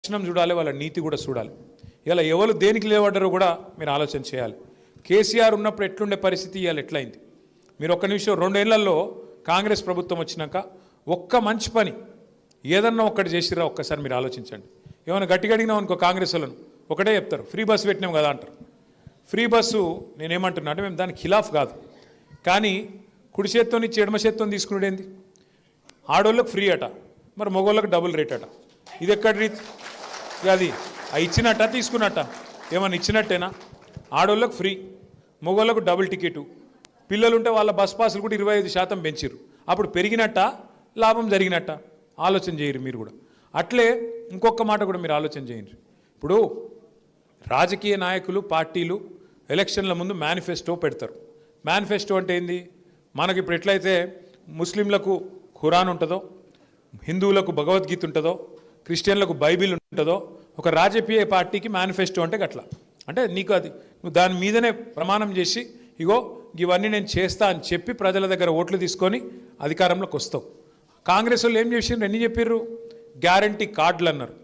లక్షణం చూడాలి, వాళ్ళ నీతి కూడా చూడాలి. ఇలా ఎవరు దేనికి లేవడ్డారో కూడా మీరు ఆలోచన చేయాలి. కేసీఆర్ ఉన్నప్పుడు ఎట్లుండే పరిస్థితి ఇవాళ ఎట్లయింది? మీరు ఒక్క నిమిషం, 2 ఏళ్లలో కాంగ్రెస్ ప్రభుత్వం వచ్చినాక ఒక్క మంచి పని ఏదన్నా ఒక్కటి చేసిరా ఒక్కసారి మీరు ఆలోచించండి. ఏమైనా గట్టిగా అడిగినాం అనుకో కాంగ్రెస్ వాళ్ళను ఒకటే చెప్తారు, ఫ్రీ బస్సు పెట్టినాం కదా అంటారు. ఫ్రీ బస్సు నేనేమంటున్నా అంటే మేము దానికి ఖిలాఫ్ కాదు, కానీ కుడి చేత్తో నుంచి ఎడమ చేత్తో తీసుకునేది ఆడోళ్ళకి ఫ్రీ అట, మరి మగోళ్ళకి డబుల్ రేట్ అట. ఇది ఎక్కడ రీతి? అది ఇచ్చినట్ట తీసుకున్నట్ట? ఏమన్నా ఇచ్చినట్టేనా? ఆడోళ్ళకు ఫ్రీ, మగోళ్ళకు డబుల్ టికెటు. పిల్లలుంటే వాళ్ళ బస్ పాసులు కూడా 25% పెంచిర్రు. అప్పుడు పెరిగినట్ట లాభం జరిగినట్ట? ఆలోచన చేయరు మీరు కూడా. అట్లే ఇంకొక మాట కూడా మీరు ఆలోచన చేయండి. ఇప్పుడు రాజకీయ నాయకులు పార్టీలు ఎలక్షన్ల ముందు మేనిఫెస్టో పెడతారు. మేనిఫెస్టో అంటే ఏంది? మనకి ఇప్పుడు ఎట్లయితే ముస్లింలకు ఖురాన్ ఉంటుందో, హిందువులకు భగవద్గీత ఉంటుందో, క్రిస్టియన్లకు బైబిల్ ఉంటుందో, ఒక రాజకీయ పార్టీకి మేనిఫెస్టో అంటే గట్లా. అంటే నీకు అది నువ్వు దాని మీదనే ప్రమాణం చేసి ఇగో ఇవన్నీ నేను చేస్తా అని చెప్పి ప్రజల దగ్గర ఓట్లు తీసుకొని అధికారంలోకి వస్తావు. కాంగ్రెస్ వాళ్ళు ఏం చేసిండ్రు? ఎన్ని చెప్పిర్రు? గ్యారంటీ కార్డులు అన్నారు.